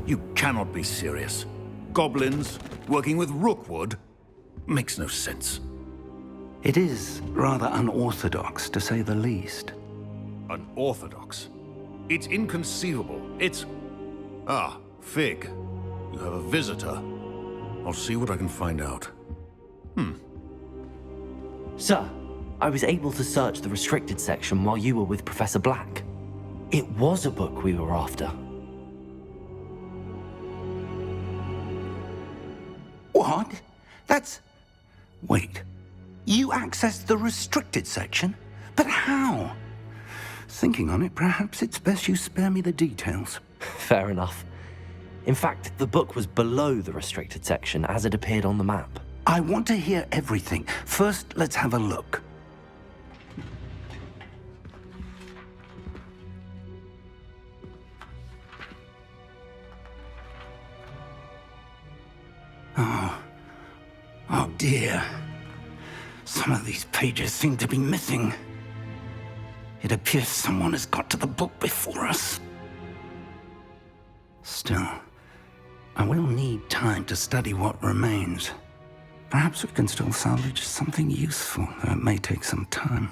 You cannot be serious. Goblins working with Rookwood? Makes no sense. It is rather unorthodox, to say the least. Unorthodox? It's inconceivable. It's... Ah, Fig. You have a visitor. I'll see what I can find out. Sir, I was able to search the restricted section while you were with Professor Black. It was a book we were after. What? That's... Wait. You accessed the restricted section? But how? Thinking on it, perhaps it's best you spare me the details. Fair enough. In fact, the book was below the restricted section as it appeared on the map. I want to hear everything. First, let's have a look. Oh dear. Some of these pages seem to be missing. It appears someone has got to the book before us. Still, I will need time to study what remains. Perhaps we can still salvage something useful, though it may take some time.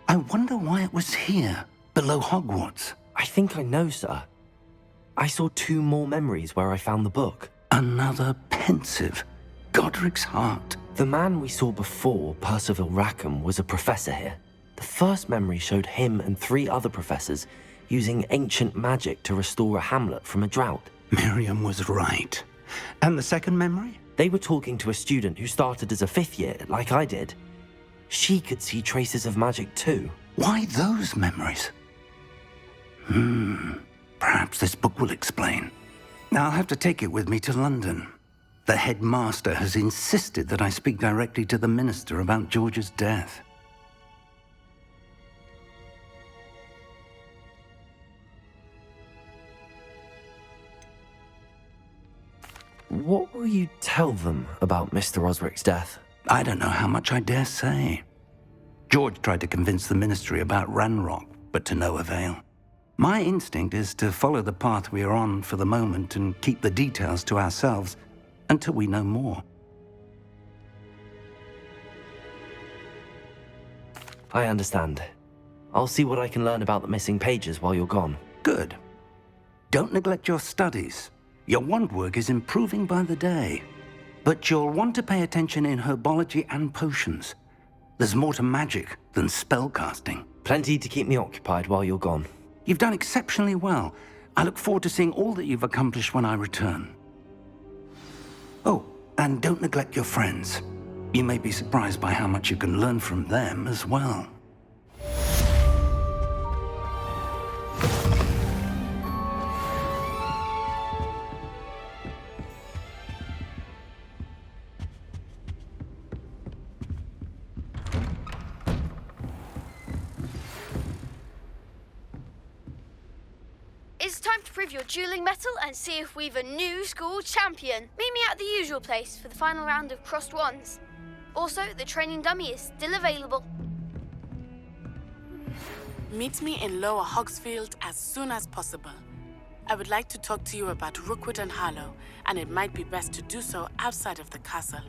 I wonder why it was here, below Hogwarts. I think I know, sir. I saw 2 more memories where I found the book. Another pensive. Godric's heart. The man we saw before, Percival Rackham, was a professor here. The first memory showed him and 3 other professors using ancient magic to restore a hamlet from a drought. Miriam was right. And the second memory? They were talking to a student who started as a 5th year, like I did. She could see traces of magic too. Why those memories? Perhaps this book will explain. Now I'll have to take it with me to London. The headmaster has insisted that I speak directly to the minister about George's death. What will you tell them about Mr. Osric's death? I don't know how much I dare say. George tried to convince the ministry about Ranrock, but to no avail. My instinct is to follow the path we are on for the moment and keep the details to ourselves until we know more. I understand. I'll see what I can learn about the missing pages while you're gone. Good. Don't neglect your studies. Your wand work is improving by the day. But you'll want to pay attention in herbology and potions. There's more to magic than spellcasting. Plenty to keep me occupied while you're gone. You've done exceptionally well. I look forward to seeing all that you've accomplished when I return. Oh, and don't neglect your friends. You may be surprised by how much you can learn from them as well. It's time to prove your dueling mettle and see if we've a new school champion. Meet me at the usual place for the final round of crossed wands. Also, the training dummy is still available. Meet me in Lower Hogsfield as soon as possible. I would like to talk to you about Rookwood and Harlow, and it might be best to do so outside of the castle.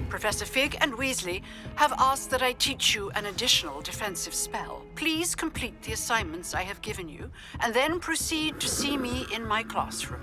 Professor Fig and Weasley have asked that I teach you an additional defensive spell. Please complete the assignments I have given you, and then proceed to see me in my classroom.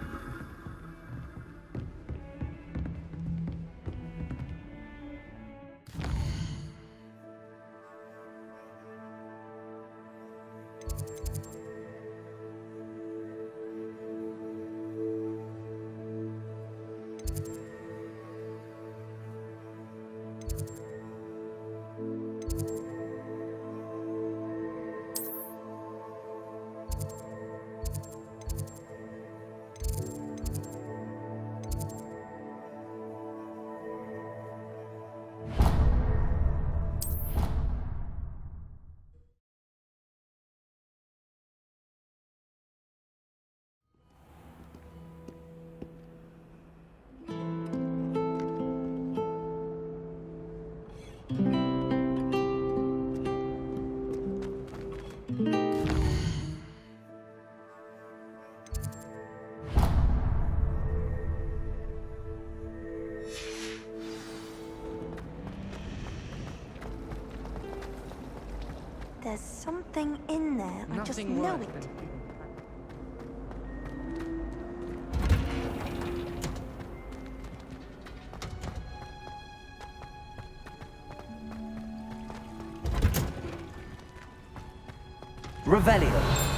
There's something in there. I just know it. Revelio.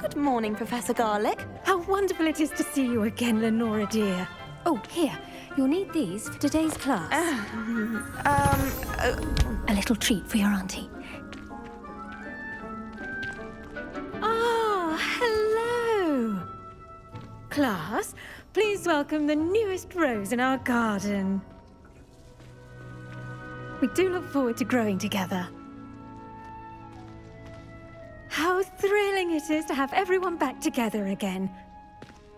Good morning, Professor Garlic. How wonderful it is to see you again, Lenora dear. Oh, here. You'll need these for today's class. A little treat for your auntie. Ah, hello. Class, please welcome the newest rose in our garden. We do look forward to growing together. How thrilling it is to have everyone back together again.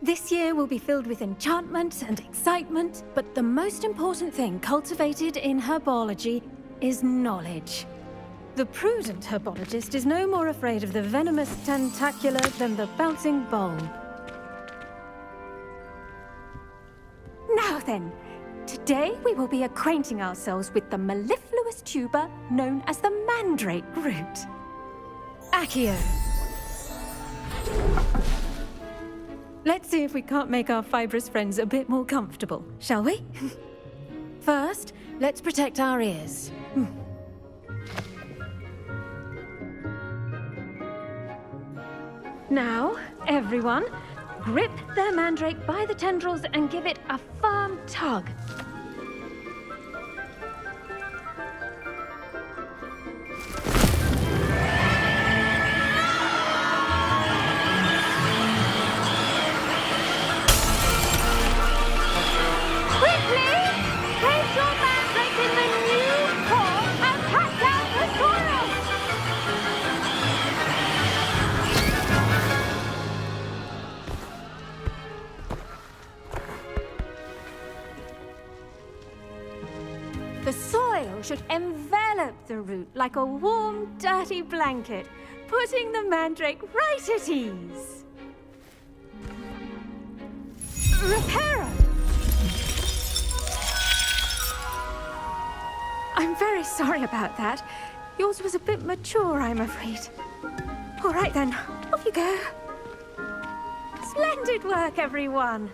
This year will be filled with enchantment and excitement, but the most important thing cultivated in herbology is knowledge. The prudent herbologist is no more afraid of the venomous tentacula than the bouncing bulb. Now then, today we will be acquainting ourselves with the mellifluous tuber known as the mandrake root. Accio. Let's see if we can't make our fibrous friends a bit more comfortable, shall we? First, let's protect our ears. Now, everyone, grip their mandrake by the tendrils and give it a firm tug. The soil should envelop the root like a warm, dirty blanket, putting the mandrake right at ease. Reparo! I'm very sorry about that. Yours was a bit mature, I'm afraid. All right then, off you go. Splendid work, everyone.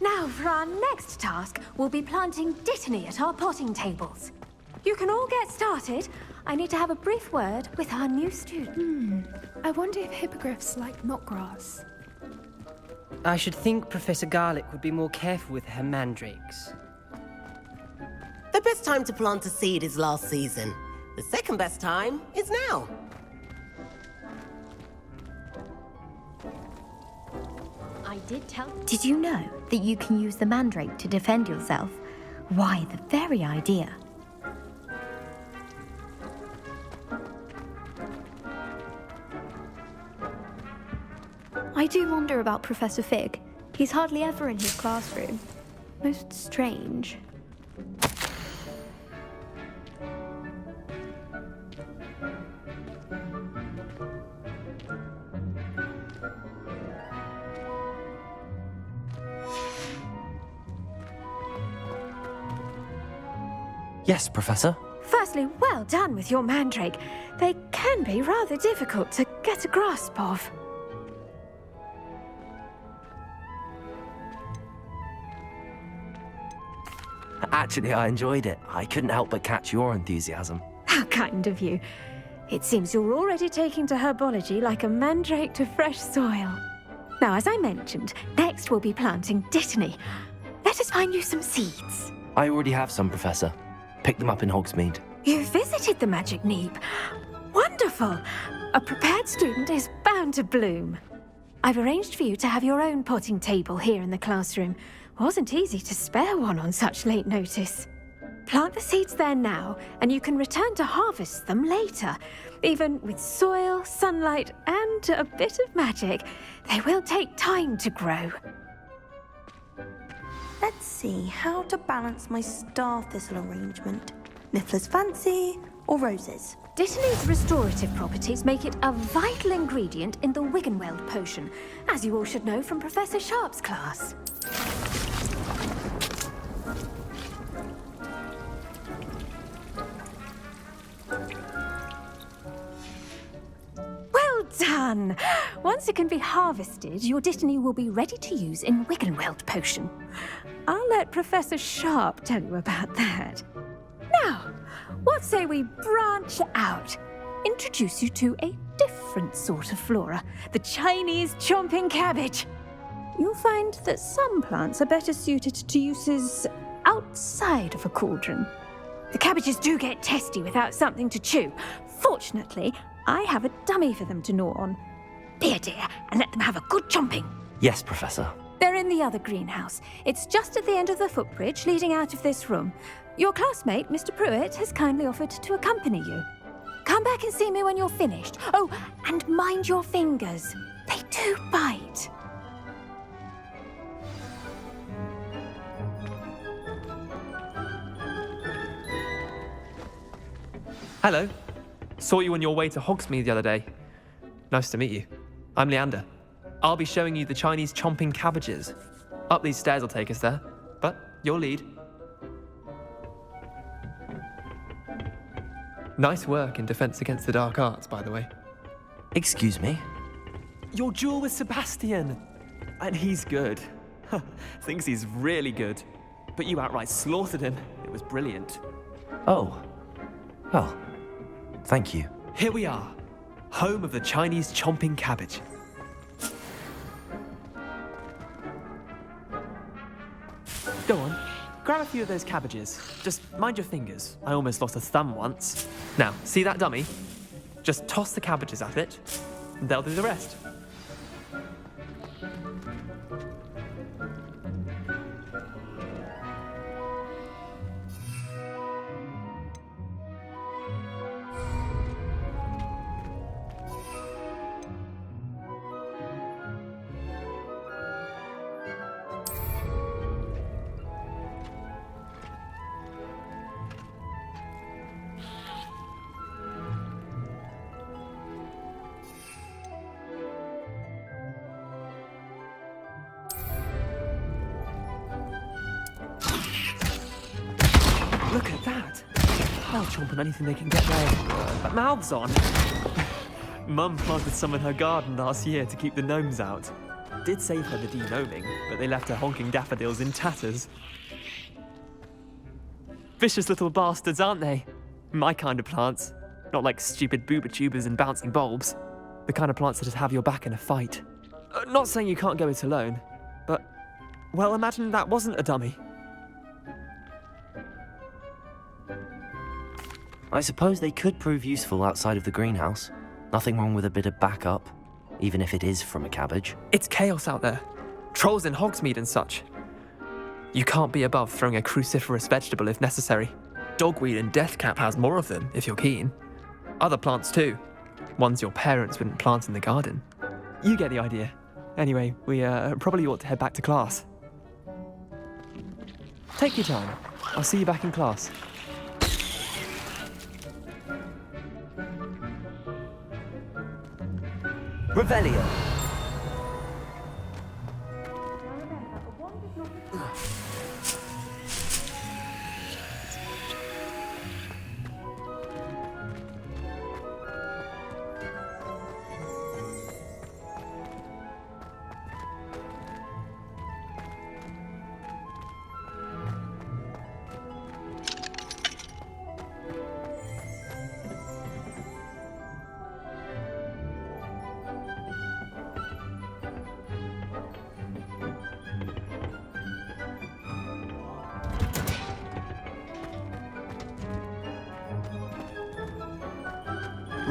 Now, for our next task, we'll be planting dittany at our potting tables. You can all get started. I need to have a brief word with our new student. I wonder if hippogriffs like knotgrass. I should think Professor Garlic would be more careful with her mandrakes. The best time to plant a seed is last season. The second best time is now. Did you know that you can use the mandrake to defend yourself? Why, the very idea. I do wonder about Professor Fig. He's hardly ever in his classroom. Most strange. Yes, Professor. Firstly, well done with your mandrake. They can be rather difficult to get a grasp of. Actually, I enjoyed it. I couldn't help but catch your enthusiasm. How kind of you. It seems you're already taking to herbology like a mandrake to fresh soil. Now, as I mentioned, next we'll be planting dittany. Let us find you some seeds. I already have some, Professor. Picked them up in Hogsmeade. You visited the Magic Neep. Wonderful. A prepared student is bound to bloom. I've arranged for you to have your own potting table here in the classroom. Wasn't easy to spare one on such late notice. Plant the seeds there now, and you can return to harvest them later. Even with soil, sunlight, and a bit of magic, they will take time to grow. Let's see how to balance my star thistle arrangement. Niffler's fancy or roses? Dittany's restorative properties make it a vital ingredient in the Wiggenweld potion, as you all should know from Professor Sharp's class. Well done! Once it can be harvested, your dittany will be ready to use in Wiggenweld potion. I'll let Professor Sharp tell you about that. Now, what say we branch out? Introduce you to a different sort of flora, the Chinese chomping cabbage. You'll find that some plants are better suited to uses outside of a cauldron. The cabbages do get testy without something to chew. Fortunately, I have a dummy for them to gnaw on. Be a dear and let them have a good chomping. Yes, Professor. They're in the other greenhouse. It's just at the end of the footbridge leading out of this room. Your classmate, Mr. Pruitt, has kindly offered to accompany you. Come back and see me when you're finished. Oh, and mind your fingers. They do bite. Hello. Saw you on your way to Hogsmeade the other day. Nice to meet you. I'm Leander. I'll be showing you the Chinese chomping cabbages. Up these stairs will take us there, but you'll lead. Nice work in Defense Against the Dark Arts, by the way. Excuse me? Your duel with Sebastian. And he's good. Thinks he's really good. But you outright slaughtered him. It was brilliant. Oh. Well, thank you. Here we are. Home of the Chinese chomping cabbage. Go on, grab a few of those cabbages. Just mind your fingers. I almost lost a thumb once. Now, see that dummy? Just toss the cabbages at it, and they'll do the rest. Look at that! They'll chomp on anything they can get their mouths on. Mum planted some in her garden last year to keep the gnomes out. Did save her the de-gnoming, but they left her honking daffodils in tatters. Vicious little bastards, aren't they? My kind of plants. Not like stupid booba tubers and bouncing bulbs. The kind of plants that just have your back in a fight. Not saying you can't go it alone, but, well, imagine that wasn't a dummy. I suppose they could prove useful outside of the greenhouse. Nothing wrong with a bit of backup, even if it is from a cabbage. It's chaos out there. Trolls in Hogsmeade and such. You can't be above throwing a cruciferous vegetable if necessary. Dogweed and deathcap has more of them, if you're keen. Other plants too. Ones your parents wouldn't plant in the garden. You get the idea. Anyway, we probably ought to head back to class. Take your time. I'll see you back in class. Revelio.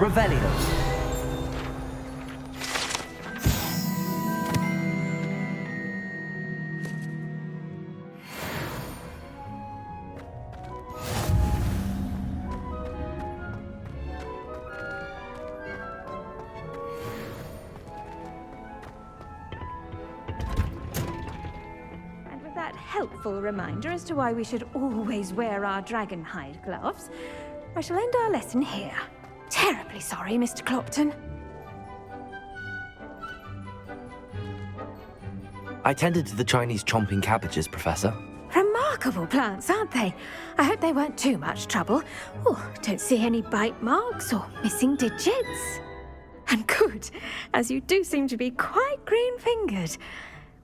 Revelio. And with that helpful reminder as to why we should always wear our dragon hide gloves, I shall end our lesson here. Terribly sorry, Mr. Clopton. I tended to the Chinese chomping cabbages, Professor. Remarkable plants, aren't they? I hope they weren't too much trouble. Oh, don't see any bite marks or missing digits. And good, as you do seem to be quite green-fingered.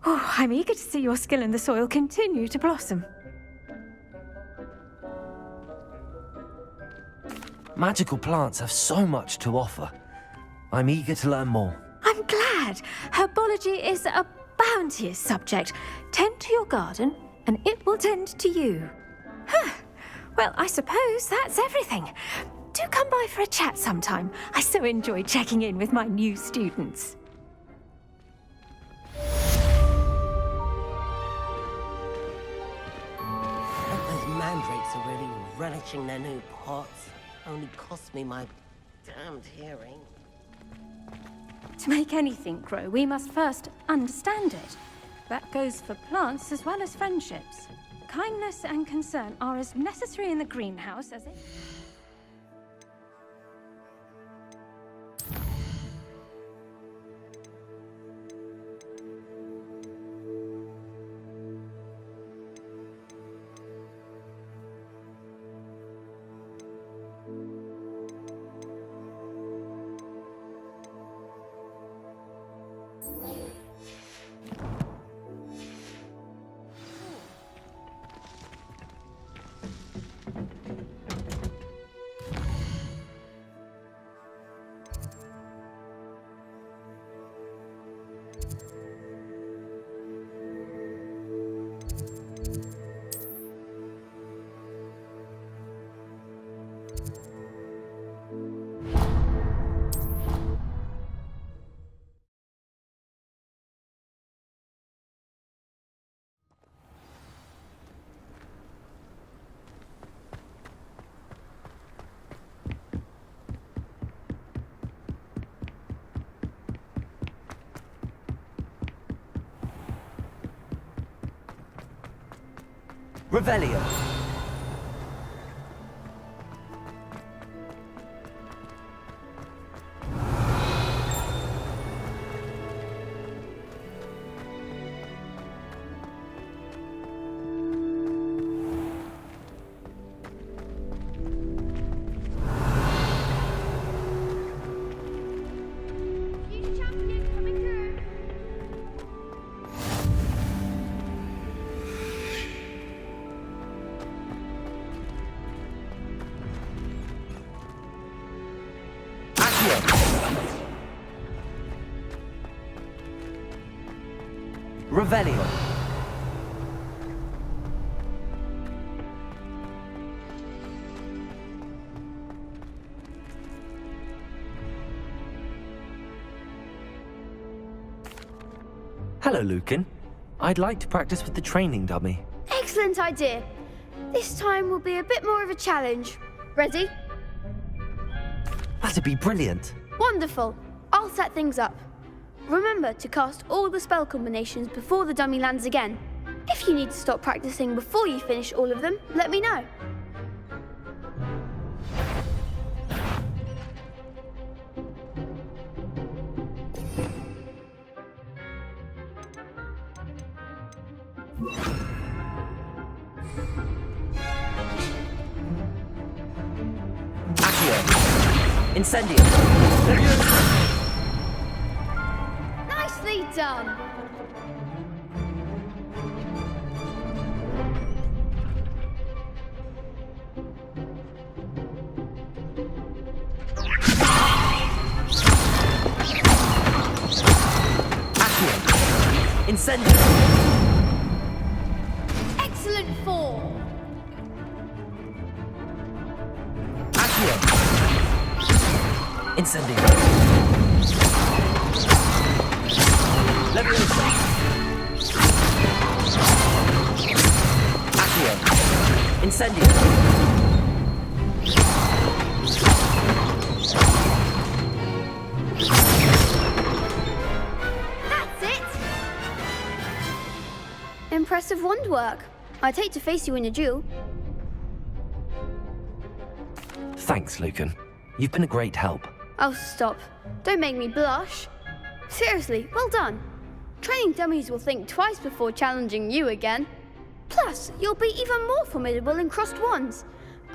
Oh, I'm eager to see your skill in the soil continue to blossom. Magical plants have so much to offer. I'm eager to learn more. I'm glad. Herbology is a bounteous subject. Tend to your garden, and it will tend to you. Huh. Well, I suppose that's everything. Do come by for a chat sometime. I so enjoy checking in with my new students. Those mandrakes are really relishing their new pots. Only cost me my damned hearing. To make anything grow, we must first understand it. That goes for plants as well as friendships. Kindness and concern are as necessary in the greenhouse as it... Revelio. Revelio. Hello, Lucan. I'd like to practice with the training dummy. Excellent idea. This time will be a bit more of a challenge. Ready? That'd be brilliant. Wonderful. I'll set things up. Remember to cast all the spell combinations before the dummy lands again. If you need to stop practicing before you finish all of them, let me know. Incendio! Nicely done! Incendio! Excellent form! Incendio! Leviosa! Accio! Incendio! That's it! Impressive wand work. I'd hate to face you in a duel. Thanks, Lucan. You've been a great help. Oh, stop. Don't make me blush. Seriously, well done. Training dummies will think twice before challenging you again. Plus, you'll be even more formidable in crossed wands.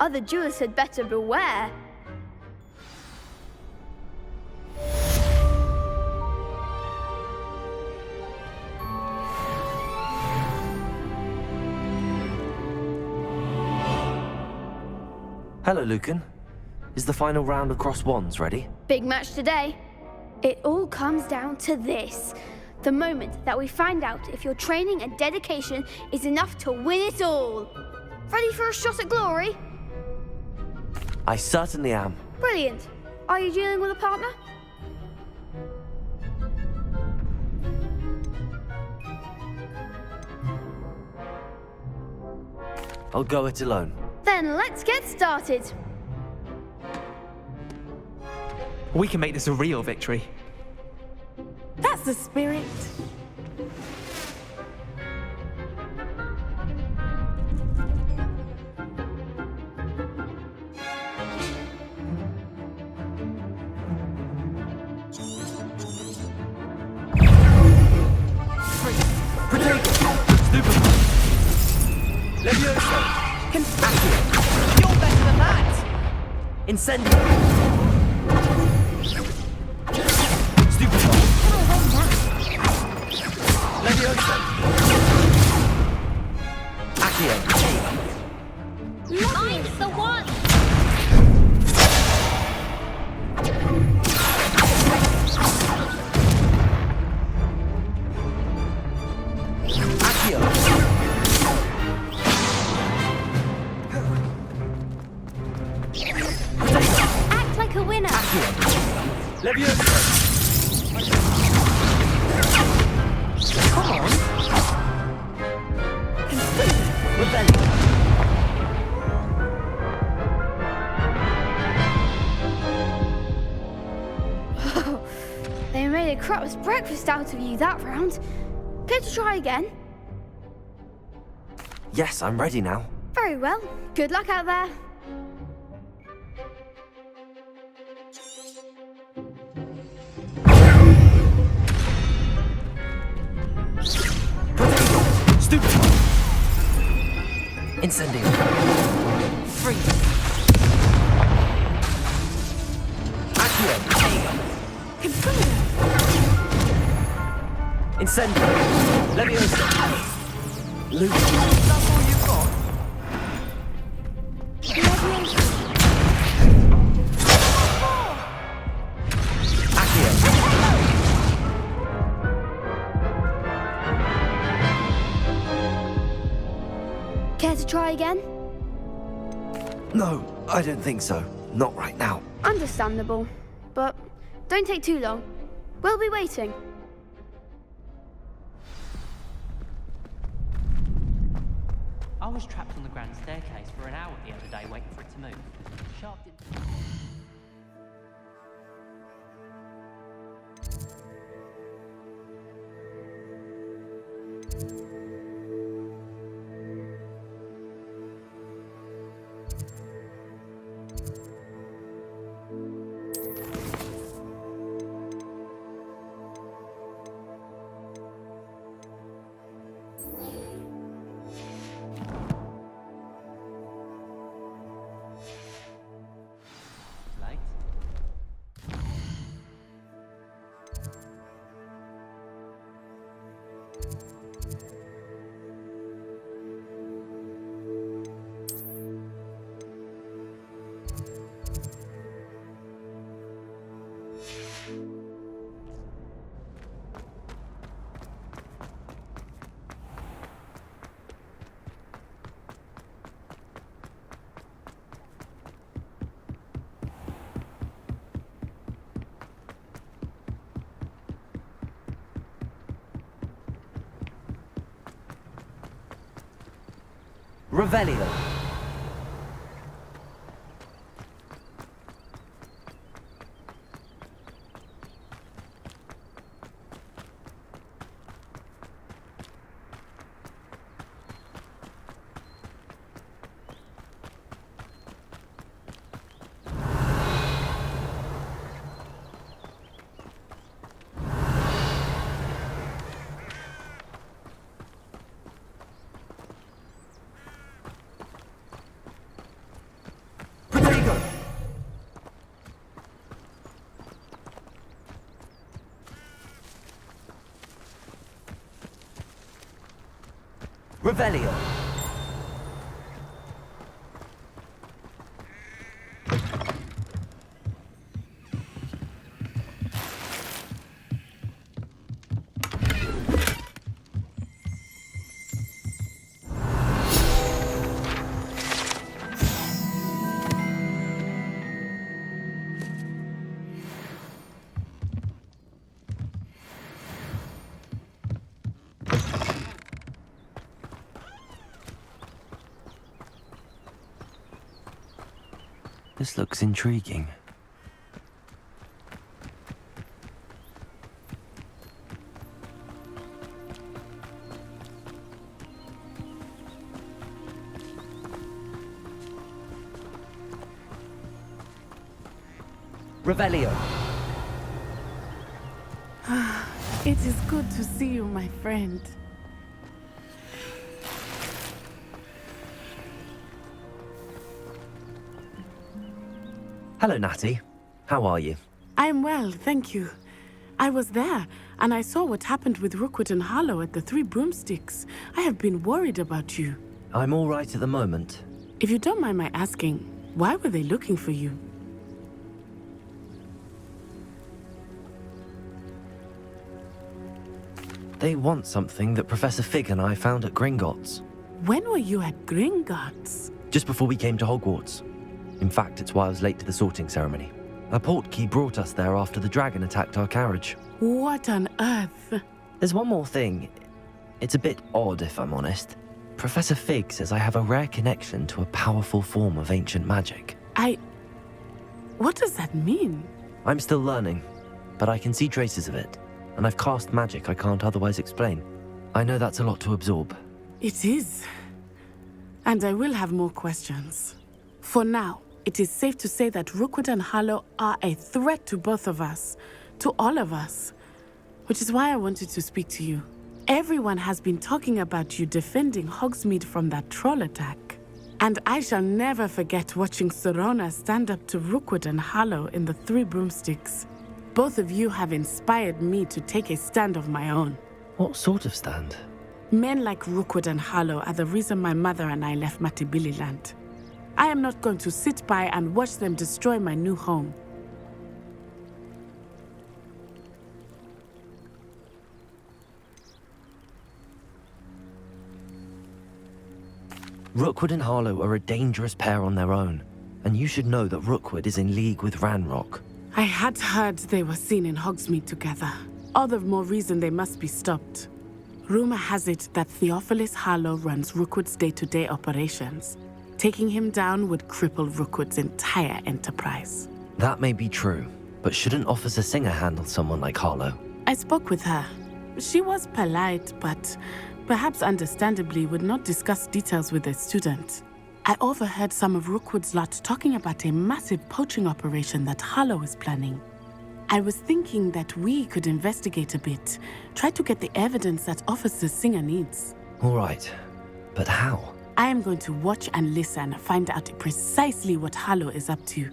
Other duelists had better beware. Hello, Lucan. Is the final round of crossed wands ready? Big match today. It all comes down to this. The moment that we find out if your training and dedication is enough to win it all. Ready for a shot at glory? I certainly am. Brilliant. Are you dealing with a partner? I'll go it alone. Then let's get started. We can make this a real victory. That's the spirit. Leviosa! You're better than that! Incendio! Leviosa! Accio! Mind the one! Accio! Act like a winner! Leviosa! Come on! Rebellion! They made a crap's breakfast out of you that round. Care to try again? Yes, I'm ready now. Very well. Good luck out there. Stupid! Incendio! Freeze! Accio! Incendio! Leviosa! Luke! That's all you've got? Accio! Care to try again? No, I don't think so. Not right now. Understandable. But don't take too long. We'll be waiting. I was trapped on the grand staircase for an hour the other day waiting for it to move. Shark didn't... Revelio. Revelio. This looks intriguing. Revelio. It is good to see you, my friend. Hello, Natty. How are you? I'm well, thank you. I was there, and I saw what happened with Rookwood and Harlow at the Three Broomsticks. I have been worried about you. I'm all right at the moment. If you don't mind my asking, why were they looking for you? They want something that Professor Fig and I found at Gringotts. When were you at Gringotts? Just before we came to Hogwarts. In fact, it's why I was late to the sorting ceremony. A portkey brought us there after the dragon attacked our carriage. What on earth? There's one more thing. It's a bit odd, if I'm honest. Professor Fig says I have a rare connection to a powerful form of ancient magic. What does that mean? I'm still learning, but I can see traces of it, and I've cast magic I can't otherwise explain. I know that's a lot to absorb. It is. And I will have more questions. For now, it is safe to say that Rookwood and Harlow are a threat to both of us, to all of us, which is why I wanted to speak to you. Everyone has been talking about you defending Hogsmeade from that troll attack. And I shall never forget watching Serona stand up to Rookwood and Harlow in the Three Broomsticks. Both of you have inspired me to take a stand of my own. What sort of stand? Men like Rookwood and Harlow are the reason my mother and I left Matabeleland. I am not going to sit by and watch them destroy my new home. Rookwood and Harlow are a dangerous pair on their own, and you should know that Rookwood is in league with Ranrock. I had heard they were seen in Hogsmeade together. All the more reason they must be stopped. Rumor has it that Theophilus Harlow runs Rookwood's day-to-day operations. Taking him down would cripple Rookwood's entire enterprise. That may be true, but shouldn't Officer Singer handle someone like Harlow? I spoke with her. She was polite, but perhaps understandably would not discuss details with a student. I overheard some of Rookwood's lot talking about a massive poaching operation that Harlow is planning. I was thinking that we could investigate a bit, try to get the evidence that Officer Singer needs. All right, but how? I am going to watch and listen, find out precisely what Harlow is up to.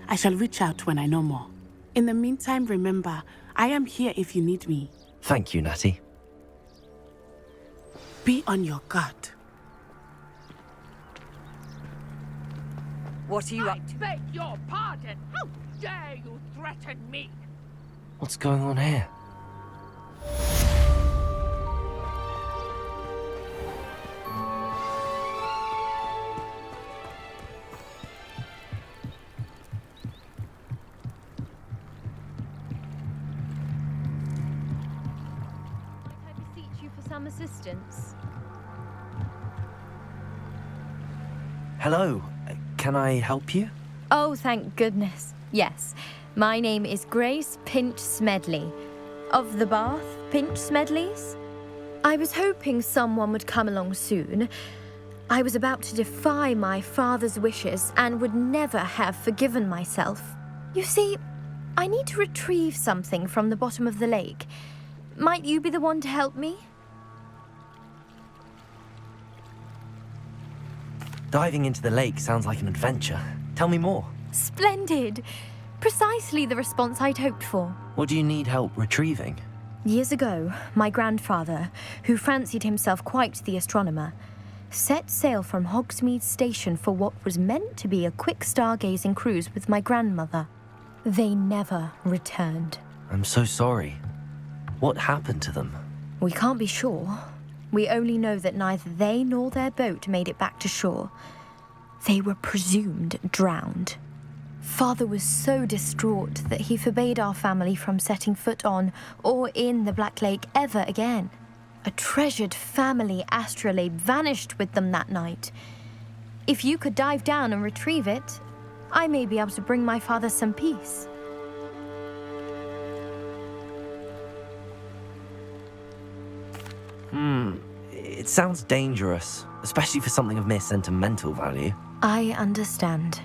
I shall reach out when I know more. In the meantime, remember, I am here if you need me. Thank you, Natty. Be on your guard. What are you up to? I beg your pardon. How dare you threaten me? What's going on here? Some assistance. Hello. Can I help you? Oh, thank goodness. Yes. My name is Grace Pinch Smedley. Of the Bath Pinch Smedleys? I was hoping someone would come along soon. I was about to defy my father's wishes and would never have forgiven myself. You see, I need to retrieve something from the bottom of the lake. Might you be the one to help me? Diving into the lake sounds like an adventure. Tell me more. Splendid! Precisely the response I'd hoped for. What do you need help retrieving? Years ago, my grandfather, who fancied himself quite the astronomer, set sail from Hogsmeade Station for what was meant to be a quick stargazing cruise with my grandmother. They never returned. I'm so sorry. What happened to them? We can't be sure. We only know that neither they nor their boat made it back to shore. They were presumed drowned. Father was so distraught that he forbade our family from setting foot on or in the Black Lake ever again. A treasured family astrolabe vanished with them that night. If you could dive down and retrieve it, I may be able to bring my father some peace. It sounds dangerous, especially for something of mere sentimental value. I understand.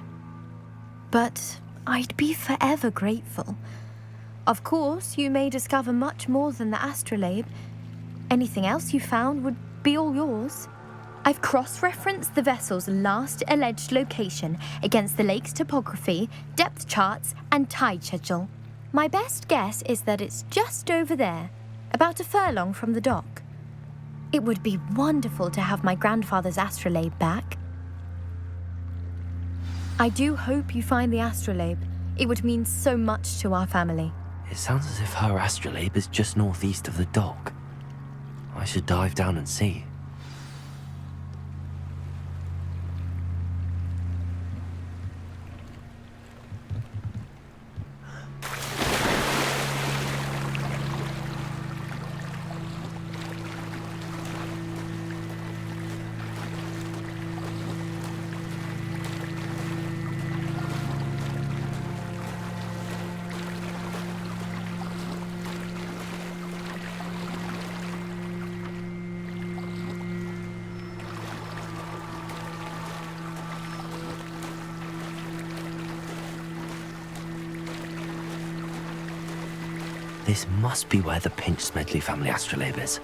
But I'd be forever grateful. Of course, you may discover much more than the astrolabe. Anything else you found would be all yours. I've cross-referenced the vessel's last alleged location against the lake's topography, depth charts, and tide schedule. My best guess is that it's just over there, about a furlong from the dock. It would be wonderful to have my grandfather's astrolabe back. I do hope you find the astrolabe. It would mean so much to our family. It sounds as if her astrolabe is just northeast of the dock. I should dive down and see. This must be where the Pinch Smedley family astrolabe is.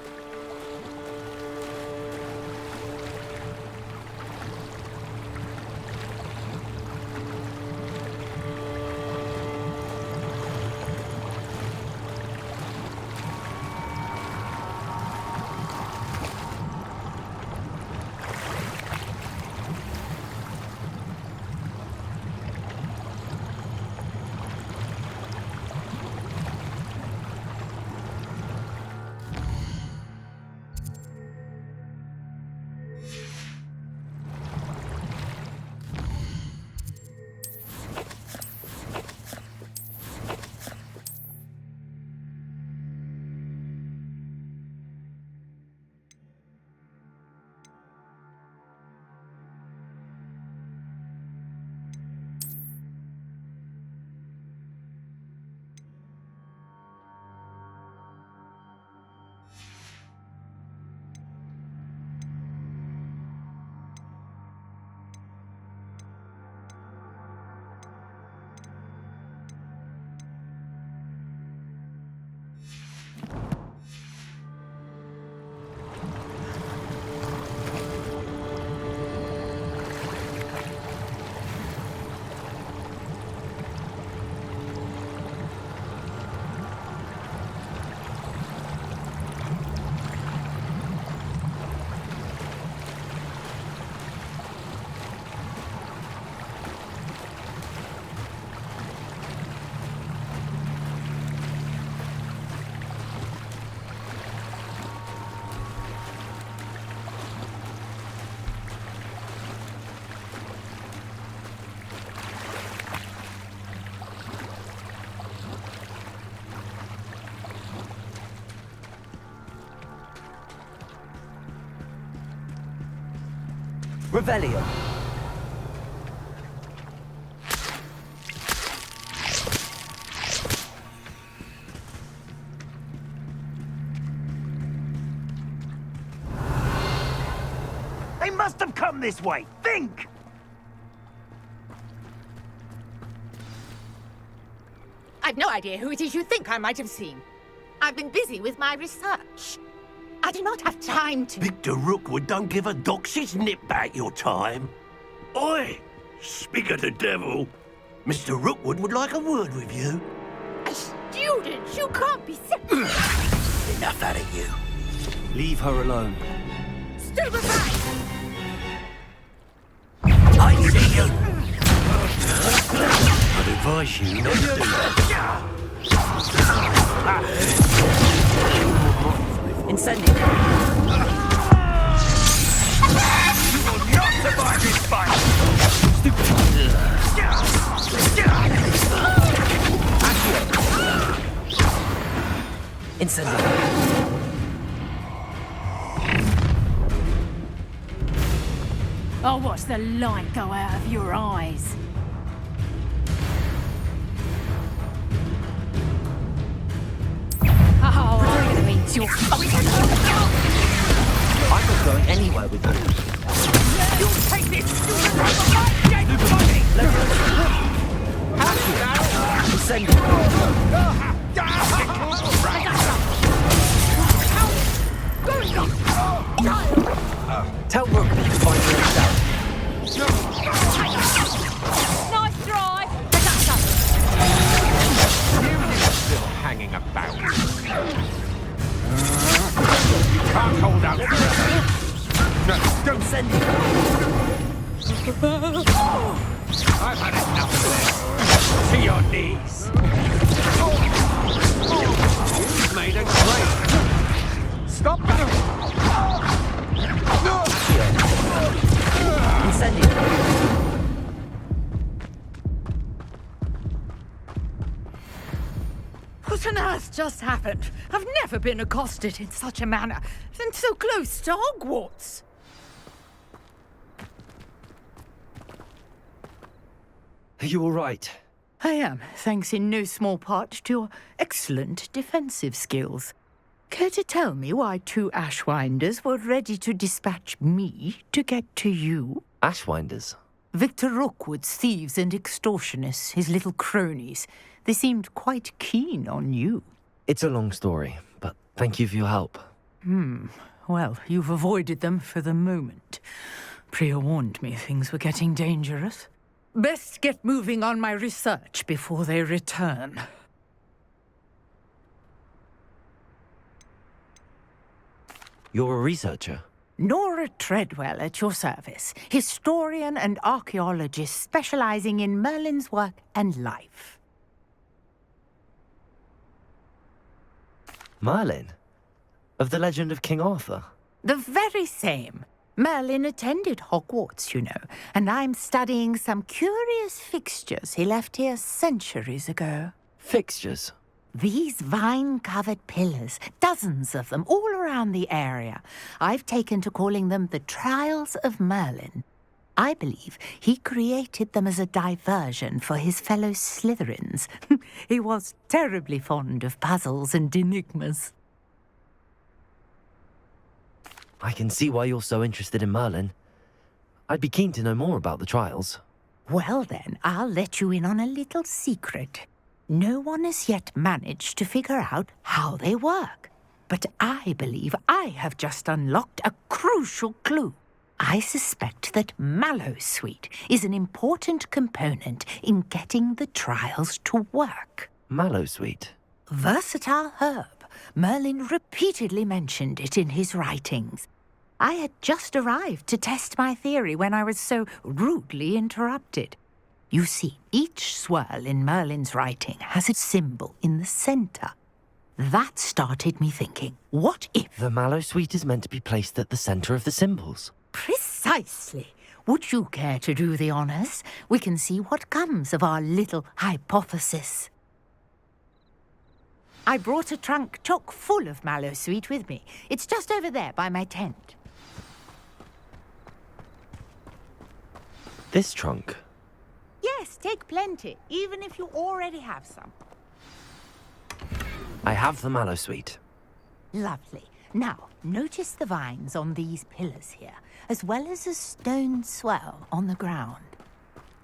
Revelio. must have come this way. Think! I've no idea who it is you think I might have seen. I've been busy with my research. I do not have time to... Victor Rookwood don't give a doxy's nip back your time. Oi! Speak of the devil. Mr. Rookwood would like a word with you. A student? You can't be serious. Enough out of you. Leave her alone. Stupefy! I see you. I'd advise you not to do that. Incendio. You will not survive this fight! Incendio. I'll watch the light go out of your eyes. Oh, I'm gonna eat your... I'm not going anywhere with you. You'll take this! Dead body! Tell Rook to find her himself. Nice try! Still hanging about. You can't hold out forever. No, don't send it. I've had enough of this. To your knees. You've made a claim. Stop that. What on earth just happened? I've never been accosted in such a manner, and so close to Hogwarts. Are you all right? I am, thanks in no small part to your excellent defensive skills. Care to tell me why 2 Ashwinders were ready to dispatch me to get to you? Ashwinders? Victor Rookwood's thieves and extortionists, his little cronies. They seemed quite keen on you. It's a long story, but thank you for your help. Well, you've avoided them for the moment. Priya warned me things were getting dangerous. Best get moving on my research before they return. You're a researcher? Nora Treadwell at your service, historian and archaeologist specializing in Merlin's work and life. Merlin? Of the legend of King Arthur? The very same. Merlin attended Hogwarts, you know, and I'm studying some curious fixtures he left here centuries ago. Fixtures? These vine-covered pillars, dozens of them, all around the area. I've taken to calling them the Trials of Merlin. I believe he created them as a diversion for his fellow Slytherins. He was terribly fond of puzzles and enigmas. I can see why you're so interested in Merlin. I'd be keen to know more about the trials. Well then, I'll let you in on a little secret. No one has yet managed to figure out how they work. But I believe I have just unlocked a crucial clue. I suspect that mallowsweet is an important component in getting the trials to work. Mallowsweet? Versatile herb. Merlin repeatedly mentioned it in his writings. I had just arrived to test my theory when I was so rudely interrupted. You see, each swirl in Merlin's writing has a symbol in the centre. That started me thinking, what if... The mallowsweet is meant to be placed at the centre of the symbols. Precisely. Would you care to do the honours? We can see what comes of our little hypothesis. I brought a trunk chock full of mallowsweet with me. It's just over there by my tent. This trunk? Yes, take plenty, even if you already have some. I have the mallowsweet. Lovely. Now, notice the vines on these pillars here, as well as a stone swell on the ground.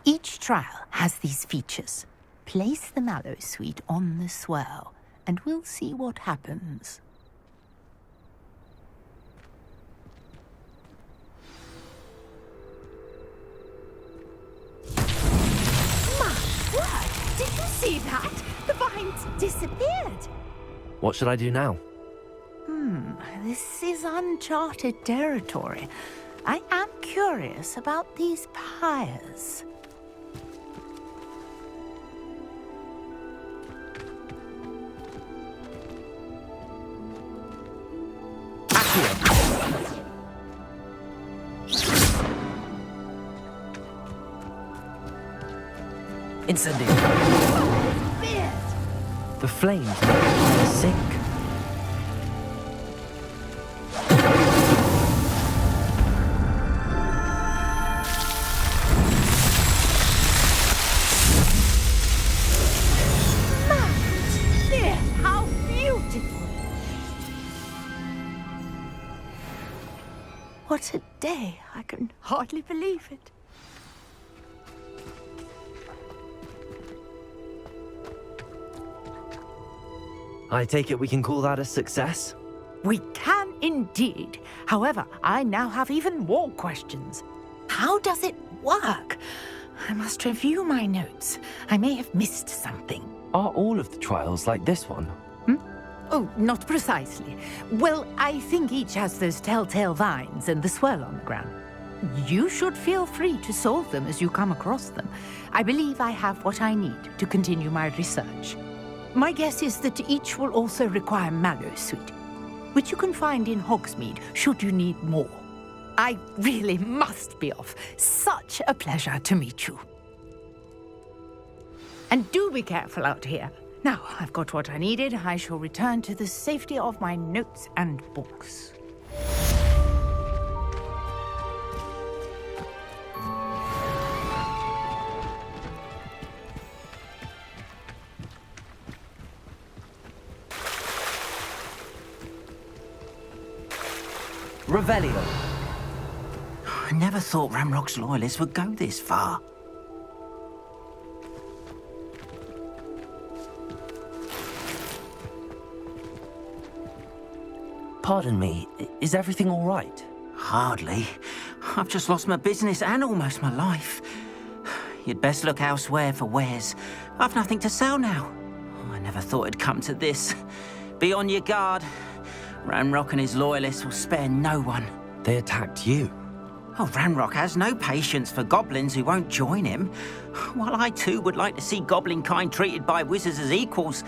Each trial has these features. Place the mallow sweet on the swell, and we'll see what happens. My word! Did you see that? The vines disappeared. What should I do now? This is uncharted territory. I am curious about these pyres. Incendio. The flames make me sick. How beautiful! What a day! I can hardly believe it. I take it we can call that a success? We can indeed. However, I now have even more questions. How does it work? I must review my notes. I may have missed something. Are all of the trials like this one? Oh, not precisely. Well, I think each has those telltale vines and the swirl on the ground. You should feel free to solve them as you come across them. I believe I have what I need to continue my research. My guess is that each will also require mallow sweet, which you can find in Hogsmeade should you need more. I really must be off. Such a pleasure to meet you. And do be careful out here. Now, I've got what I needed. I shall return to the safety of my notes and books. Revelio. I never thought Ranrock's loyalists would go this far. Pardon me, is everything all right? Hardly. I've just lost my business and almost my life. You'd best look elsewhere for wares. I've nothing to sell now. I never thought it'd come to this. Be on your guard. Ranrock and his loyalists will spare no one. They attacked you? Oh, Ranrock has no patience for goblins who won't join him. While I too would like to see goblin kind treated by wizards as equals,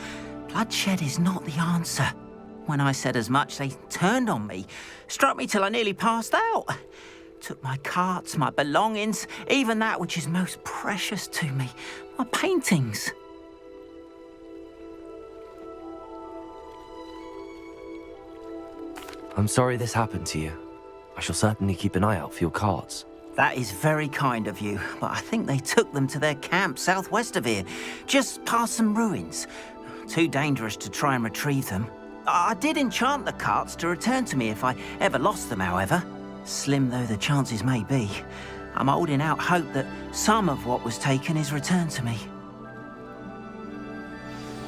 bloodshed is not the answer. When I said as much, they turned on me, struck me till I nearly passed out. Took my carts, my belongings, even that which is most precious to me, my paintings. I'm sorry this happened to you. I shall certainly keep an eye out for your carts. That is very kind of you, but I think they took them to their camp southwest of here, just past some ruins. Too dangerous to try and retrieve them. I did enchant the carts to return to me if I ever lost them, however. Slim though the chances may be, I'm holding out hope that some of what was taken is returned to me.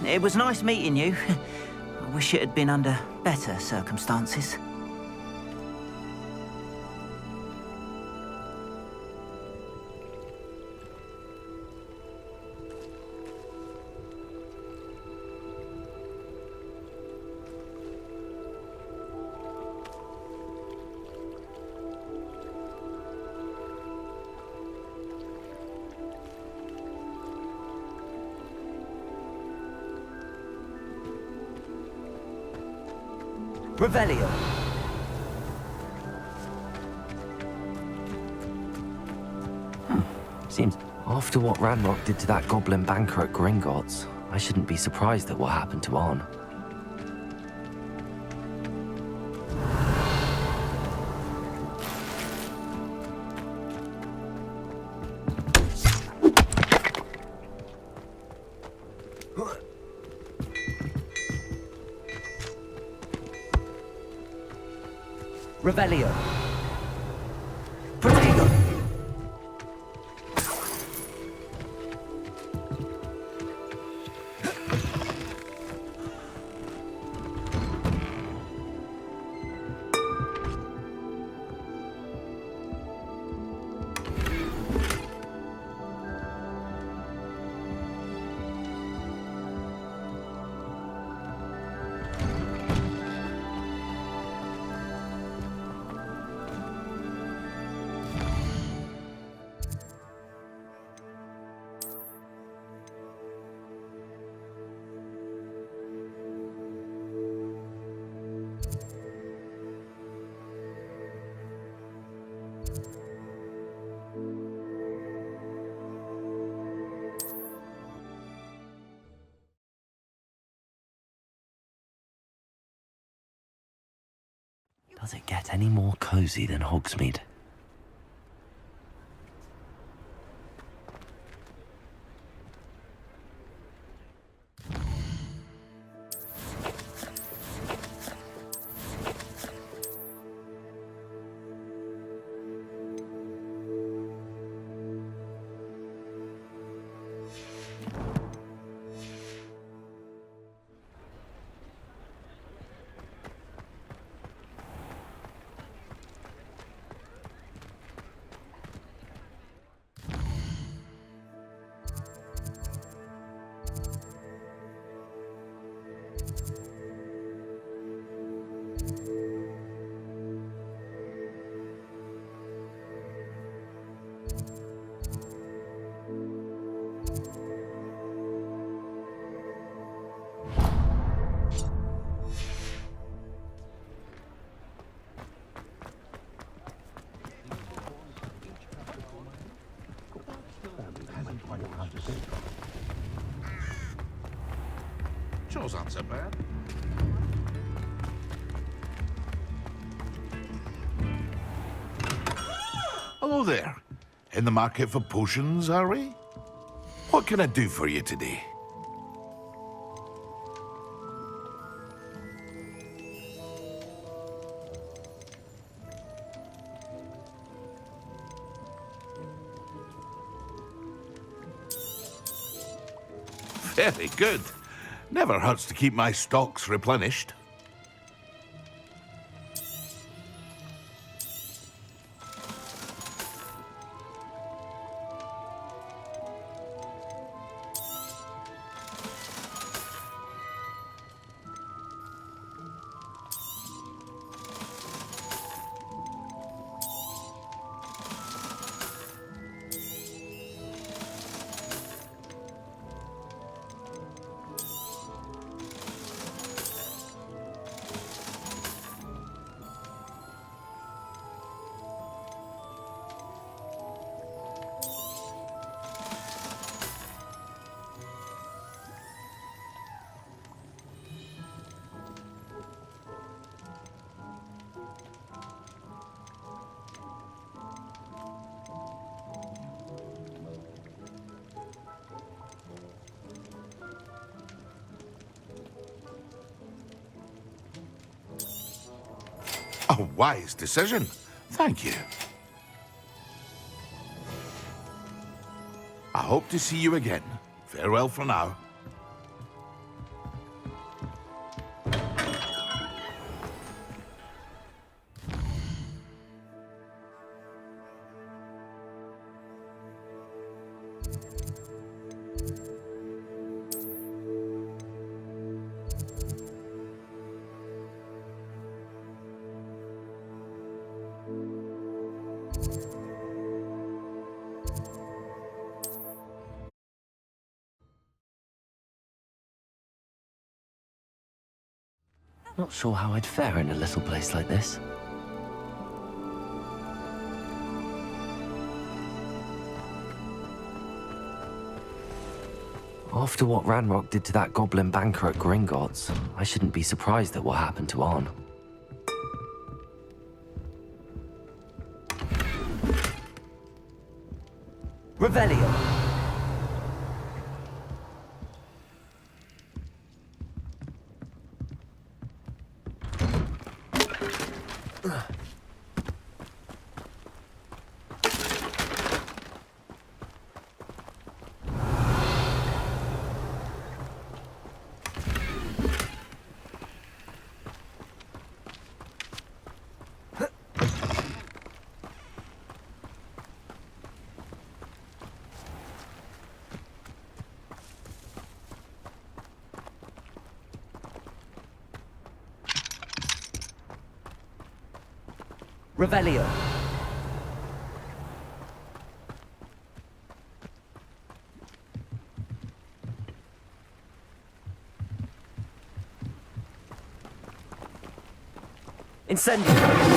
It was nice meeting you. I wish it had been under better circumstances. Revelio. Seems after what Ranrock did to that goblin banker at Gringotts, I shouldn't be surprised at what happened to Arn. Revelio. Protego. Does it get any more cozy than Hogsmeade? Chores aren't so bad. Hello there. In the market for potions, are we? What can I do for you today? Very good. Never hurts to keep my stocks replenished. A wise decision. Thank you. I hope to see you again. Farewell for now. Not sure how I'd fare in a little place like this. After what Ranrock did to that goblin banker at Gringotts, I shouldn't be surprised at what happened to Arn. Revelio! Revelio. Incendio.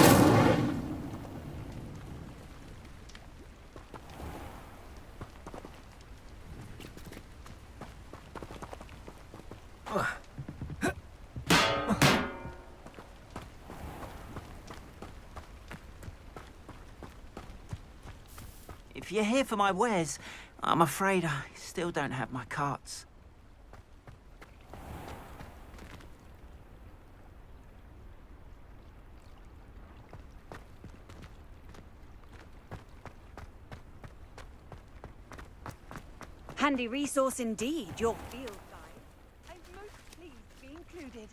If you're here for my wares, I'm afraid I still don't have my carts. Handy resource indeed, your field guide. I'm most pleased to be included.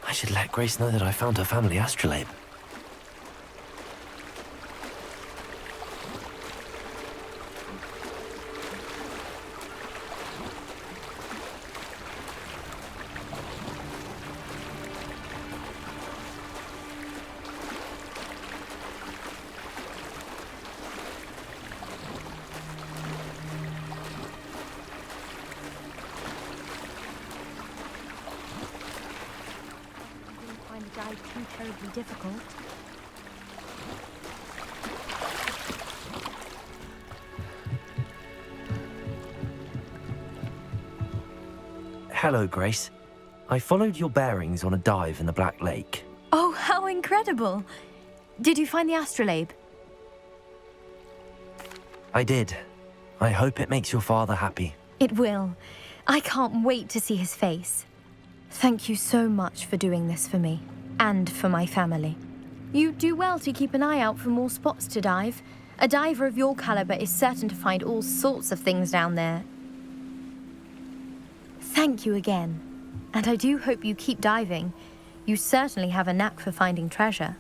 I should let Grace know that I found her family astrolabe. Too terribly difficult. Hello, Grace. I followed your bearings on a dive in the Black Lake. Oh, how incredible! Did you find the astrolabe? I did. I hope it makes your father happy. It will. I can't wait to see his face. Thank you so much for doing this for me. And for my family. You do well to keep an eye out for more spots to dive. A diver of your caliber is certain to find all sorts of things down there. Thank you again. And I do hope you keep diving. You certainly have a knack for finding treasure.